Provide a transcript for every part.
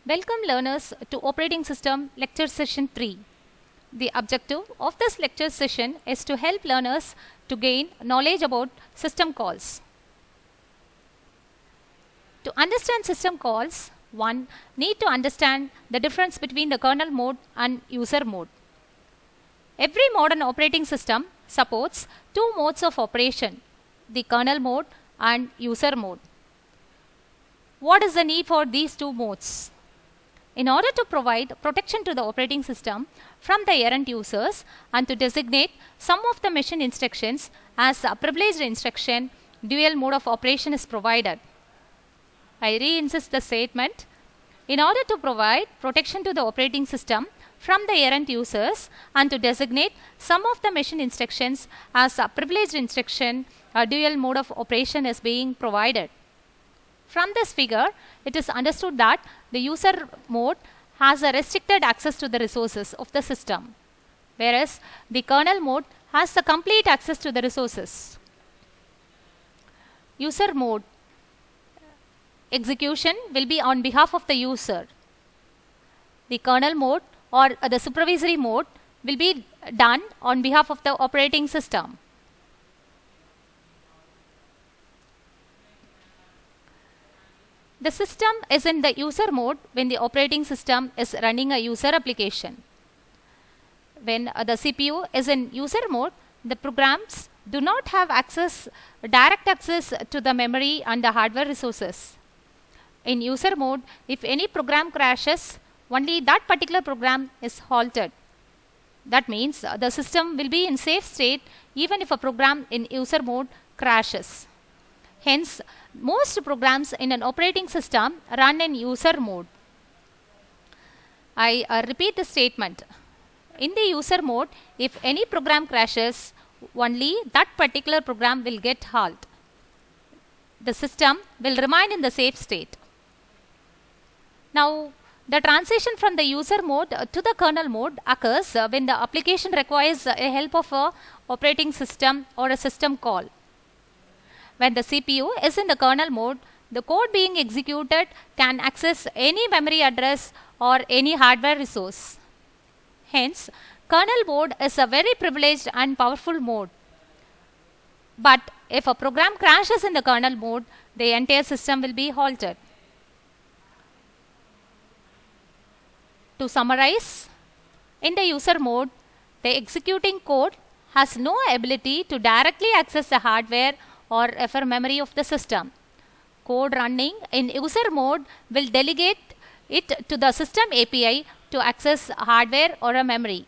Welcome learners to Operating System Lecture Session 3. The objective of this lecture session is to help learners to gain knowledge about system calls. To understand system calls, one need to understand the difference between the kernel mode and user mode. Every modern operating system supports two modes of operation, the kernel mode and user mode. What is the need for these two modes? In order to provide protection to the operating system from the errant users and to designate some of the machine instructions as a privileged instruction, dual mode of operation is provided. I re-insist the statement. In order to provide protection to the operating system from the errant users and to designate some of the machine instructions as a privileged instruction, a dual mode of operation is being provided. From this figure, it is understood that the user mode has a restricted access to the resources of the system, whereas the kernel mode has the complete access to the resources. User mode execution will be on behalf of the user. The kernel mode or the supervisory mode will be done on behalf of the operating system. The system is in the user mode when the operating system is running a user application. When the CPU is in user mode, the programs do not have direct access to the memory and the hardware resources. In user mode, if any program crashes, only that particular program is halted. That means the system will be in safe state even if a program in user mode crashes. Hence, most programs in an operating system run in user mode. I repeat the statement. In the user mode, if any program crashes, only that particular program will get halt. The system will remain in the safe state. Now, the transition from the user mode to the kernel mode occurs when the application requires the help of an operating system or a system call. When the CPU is in the kernel mode, the code being executed can access any memory address or any hardware resource. Hence, kernel mode is a very privileged and powerful mode. But if a program crashes in the kernel mode, the entire system will be halted. To summarize, in the user mode, the executing code has no ability to directly access the hardware or FR memory of the system. Code running in user mode will delegate it to the system API to access hardware or a memory.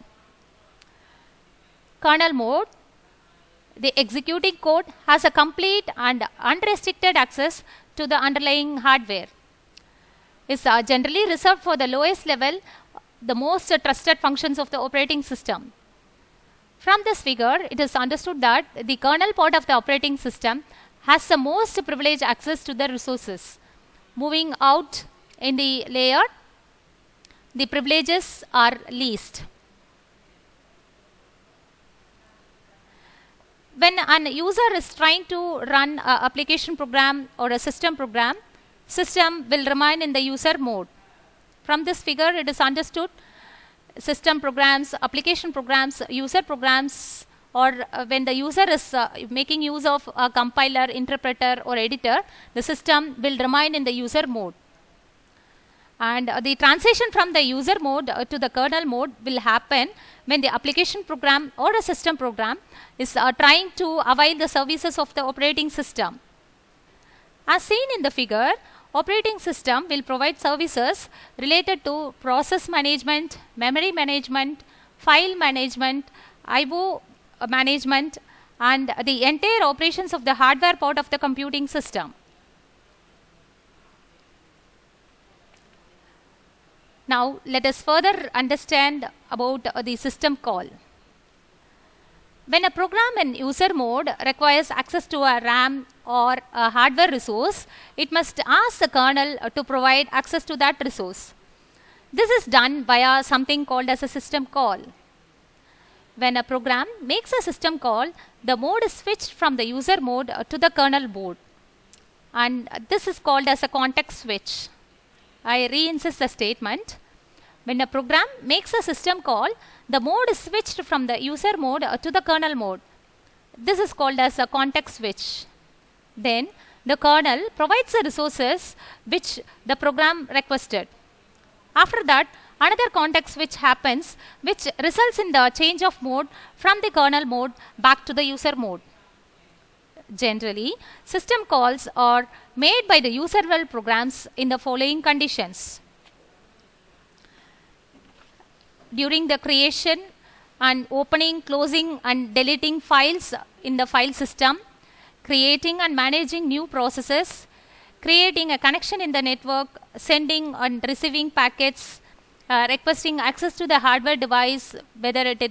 Kernel mode, the executing code has a complete and unrestricted access to the underlying hardware. Is generally reserved for the lowest level, the most trusted functions of the operating system. From this figure, it is understood that the kernel part of the operating system has the most privileged access to the resources. Moving out in the layer, the privileges are least. When an user is trying to run an application program or a system program, system will remain in the user mode. From this figure, it is understood system programs, application programs, user programs, or when the user is making use of a compiler, interpreter or editor, the system will remain in the user mode. And the transition from the user mode to the kernel mode will happen when the application program or a system program is trying to avail the services of the operating system. As seen in the figure, operating system will provide services related to process management, memory management, file management, I/O management, and the entire operations of the hardware part of the computing system. Now, let us further understand about the system call. When a program in user mode requires access to a RAM or a hardware resource, it must ask the kernel to provide access to that resource. This is done via something called as a system call. When a program makes a system call, the mode is switched from the user mode to the kernel mode, and this is called as a context switch. I re-insist the statement. When a program makes a system call, the mode is switched from the user mode to the kernel mode. This is called as a context switch. Then the kernel provides the resources which the program requested. After that, another context switch happens, which results in the change of mode from the kernel mode back to the user mode. Generally, system calls are made by the user level programs in the following conditions. During the creation and opening, closing and deleting files in the file system, creating and managing new processes, creating a connection in the network, sending and receiving packets, requesting access to the hardware device, whether let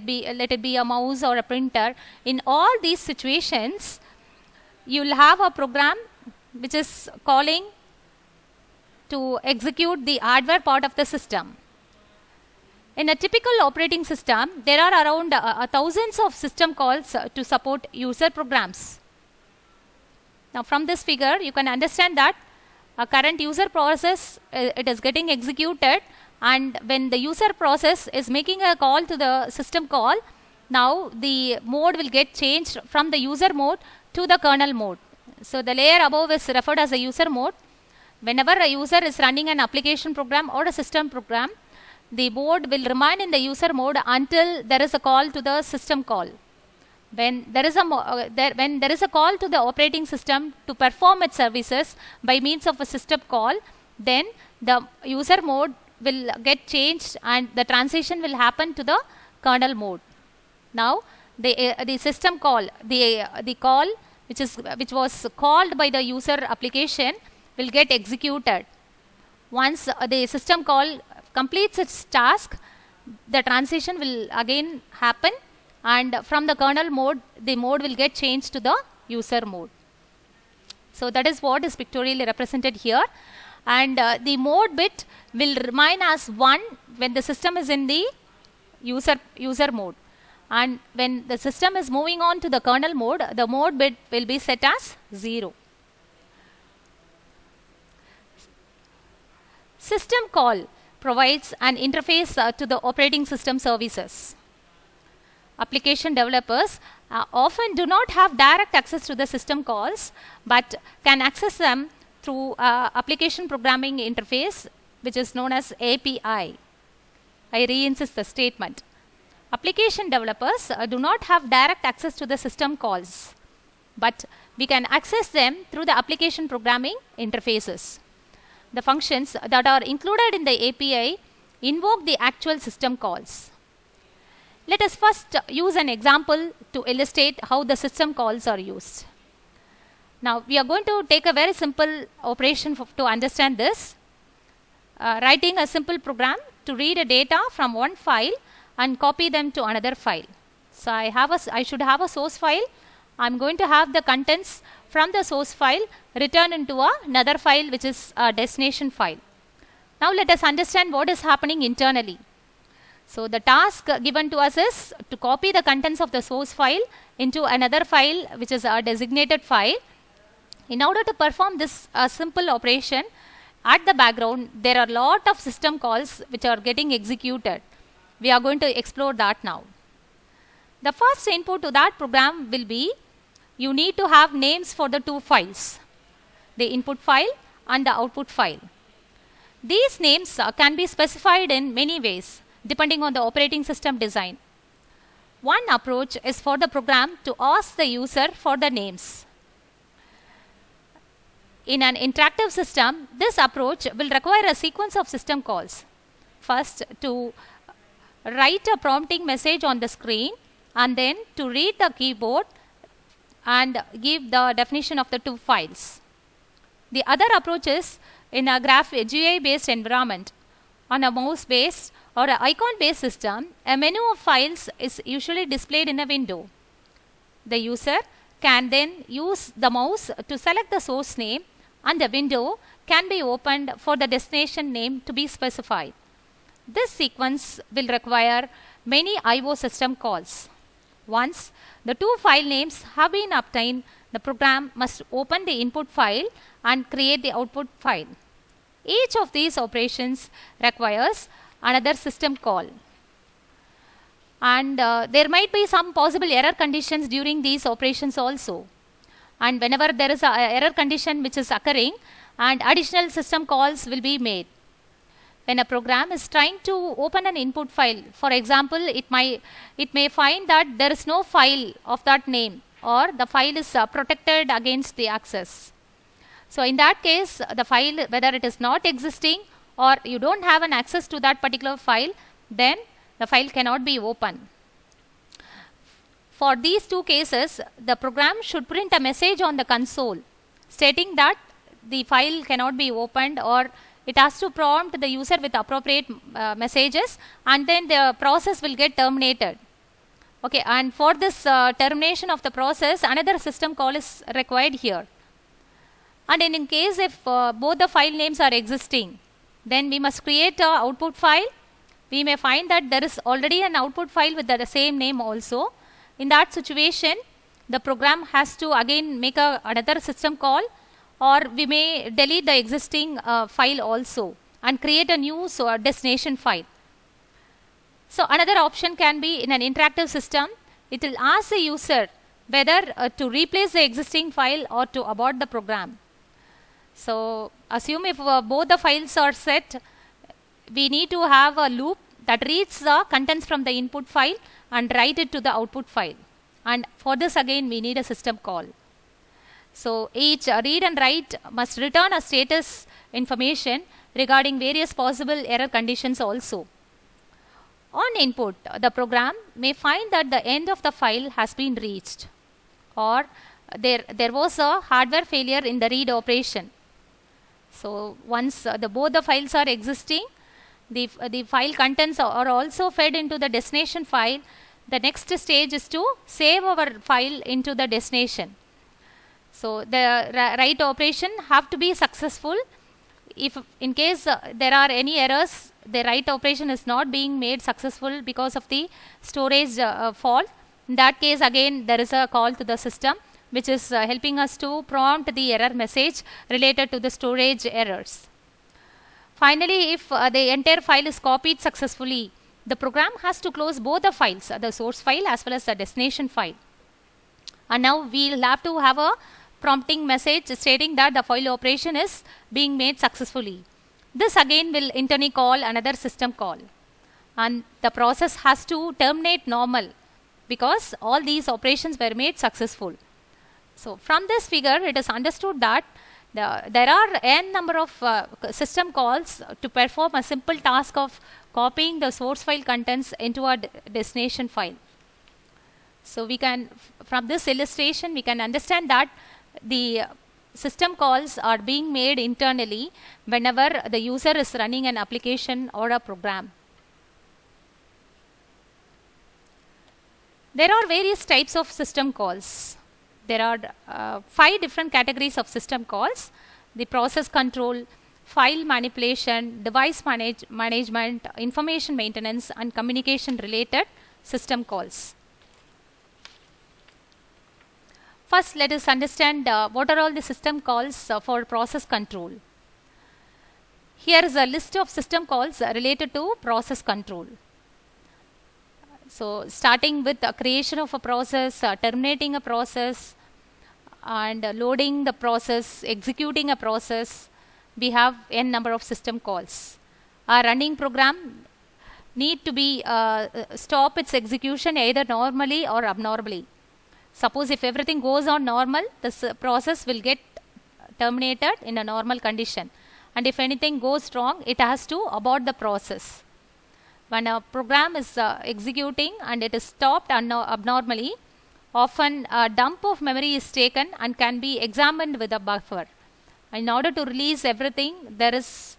it be a mouse or a printer. In all these situations, you will have a program which is calling to execute the hardware part of the system. In a typical operating system, there are around thousands of system calls to support user programs. Now from this figure, you can understand that a current user process, it is getting executed, and when the user process is making a call to the system call, now the mode will get changed from the user mode to the kernel mode. So the layer above is referred as a user mode. Whenever a user is running an application program or a system program, the mode will remain in the user mode until there is a call to the system call. When there is a call to the operating system to perform its services by means of a system call, then the user mode will get changed and the transition will happen to the kernel mode. Now the system call, the call which was called by the user application will get executed. Once the system call completes its task, the transition will again happen, and from the kernel mode, the mode will get changed to the user mode. So that is what is pictorially represented here, and the mode bit will remain as 1 when the system is in the user mode, and when the system is moving on to the kernel mode, the mode bit will be set as 0. System call provides an interface to the operating system services. Application developers often do not have direct access to the system calls, but can access them through application programming interface, which is known as API. I re-insist the statement. Application developers do not have direct access to the system calls, but we can access them through the application programming interfaces. The functions that are included in the API invoke the actual system calls. Let us first use an example to illustrate how the system calls are used. Now we are going to take a very simple operation to understand this. Writing a simple program to read a data from one file and copy them to another file. So I should have a source file. I am going to have the contents from the source file return into another file, which is a destination file. Now let us understand what is happening internally. So the task given to us is to copy the contents of the source file into another file, which is a designated file. In order to perform this simple operation, at the background there are a lot of system calls which are getting executed. We are going to explore that now. The first input to that program will be, you need to have names for the two files, the input file and the output file. These names can be specified in many ways depending on the operating system design. One approach is for the program to ask the user for the names. In an interactive system, this approach will require a sequence of system calls. First, to write a prompting message on the screen, and then to read the keyboard and give the definition of the two files. The other approach is in a GUI based environment. On a mouse based or an icon based system, a menu of files is usually displayed in a window. The user can then use the mouse to select the source name, and the window can be opened for the destination name to be specified. This sequence will require many I/O system calls. Once the two file names have been obtained, the program must open the input file and create the output file. each of these operations requires another system call. And there might be some possible error conditions during these operations also. And whenever there is an error condition which is occurring, and additional system calls will be made. When a program is trying to open an input file, for example, it may find that there is no file of that name, or the file is protected against the access. So in that case, the file, whether it is not existing or you don't have an access to that particular file, then the file cannot be opened. For these two cases, the program should print a message on the console stating that the file cannot be opened, or it has to prompt the user with appropriate messages, and then the process will get terminated. Okay, and for this termination of the process, another system call is required here. And in case if both the file names are existing, then we must create an output file. We may find that there is already an output file with the same name also. In that situation, the program has to again make another system call, or we may delete the existing file also and create a new destination file. So another option can be in an interactive system. It will ask the user whether to replace the existing file or to abort the program. So assume if both the files are set, we need to have a loop that reads the contents from the input file and write it to the output file. And for this again we need a system call. So each read and write must return a status information regarding various possible error conditions also. On input, the program may find that the end of the file has been reached, or there was a hardware failure in the read operation. So once both the files are existing, the file contents are also fed into the destination file. The next stage is to save our file into the destination. So the write operation have to be successful. If in case there are any errors, the write operation is not being made successful because of the storage fault. In that case, again there is a call to the system which is helping us to prompt the error message related to the storage errors. Finally, if the entire file is copied successfully, the program has to close both the files, the source file as well as the destination file. And now we will have to have a prompting message stating that the file operation is being made successfully. This again will internally call another system call, and the process has to terminate normal because all these operations were made successful. So from this figure, it is understood that there are n number of system calls to perform a simple task of copying the source file contents into a destination file. So we can, from this illustration, we can understand that the system calls are being made internally whenever the user is running an application or a program. There are various types of system calls. There are 5 different categories of system calls: the process control, file manipulation, device management, information maintenance, and communication related system calls. First, let us understand what are all the system calls for process control. Here is a list of system calls related to process control. So starting with the creation of a process, terminating a process, and loading the process, executing a process, we have n number of system calls. Our running program need to be stop its execution either normally or abnormally. Suppose if everything goes on normal, this process will get terminated in a normal condition, and if anything goes wrong, it has to abort the process. When a program is executing and it is stopped abnormally, often a dump of memory is taken and can be examined with a buffer. In order to release everything, there is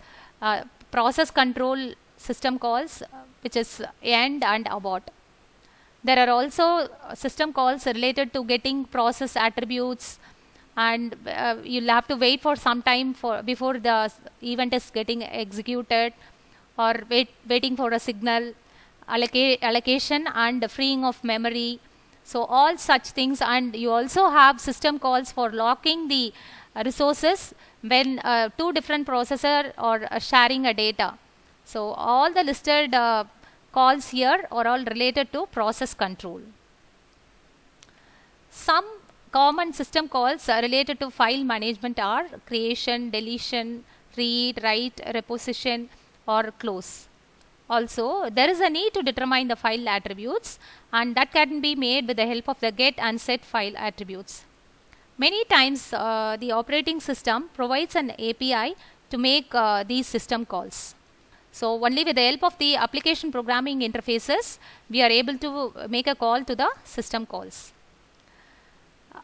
process control system calls, which is end and abort. There are also system calls related to getting process attributes, and you'll have to wait for some time before the event is getting executed, or waiting for a signal, allocation and freeing of memory. So all such things, and you also have system calls for locking the resources when two different processors are sharing a data. So all the listed calls here are all related to process control. Some common system calls related to file management are creation, deletion, read, write, reposition, or close. Also, there is a need to determine the file attributes, and that can be made with the help of the get and set file attributes. Many times, the operating system provides an API to make these system calls. So, only with the help of the application programming interfaces, we are able to make a call to the system calls.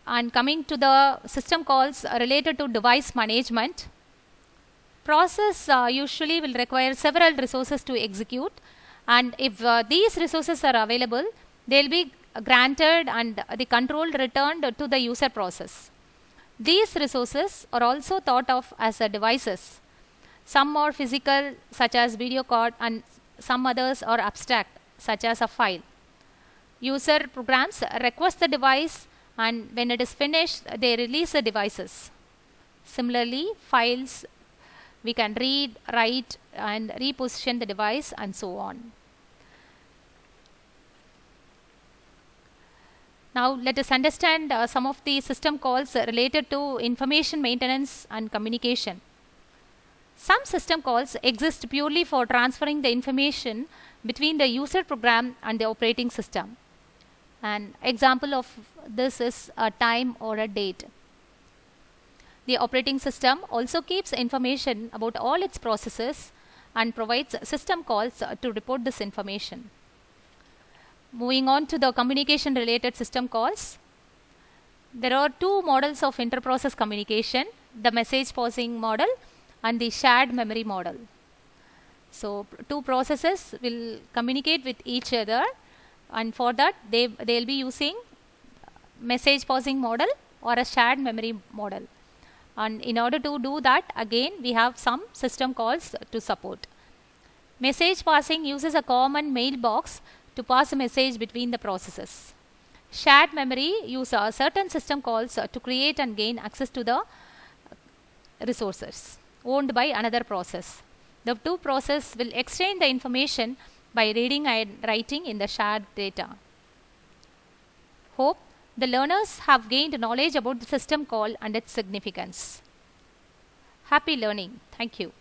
And coming to the system calls related to device management, process usually will require several resources to execute, and if these resources are available, they will be granted and the control returned to the user process. These resources are also thought of as devices. Some are physical, such as video card, and some others are abstract, such as a file. User programs request the device, and when it is finished, they release the devices. Similarly, files, we can read, write, and reposition the device, and so on. Now let us understand some of the system calls related to information maintenance and communication. Some system calls exist purely for transferring the information between the user program and the operating system. An example of this is a time or a date. The operating system also keeps information about all its processes and provides system calls to report this information. Moving on to the communication related system calls. There are two models of inter-process communication, the message passing model and the shared memory model. So two processes will communicate with each other, and for that they will be using message passing model or a shared memory model. And in order to do that, again we have some system calls to support. Message passing uses a common mailbox to pass a message between the processes. Shared memory uses certain system calls to create and gain access to the resources owned by another process. The two processes will exchange the information by reading and writing in the shared data. Hope the learners have gained knowledge about the system call and its significance. Happy learning. Thank you.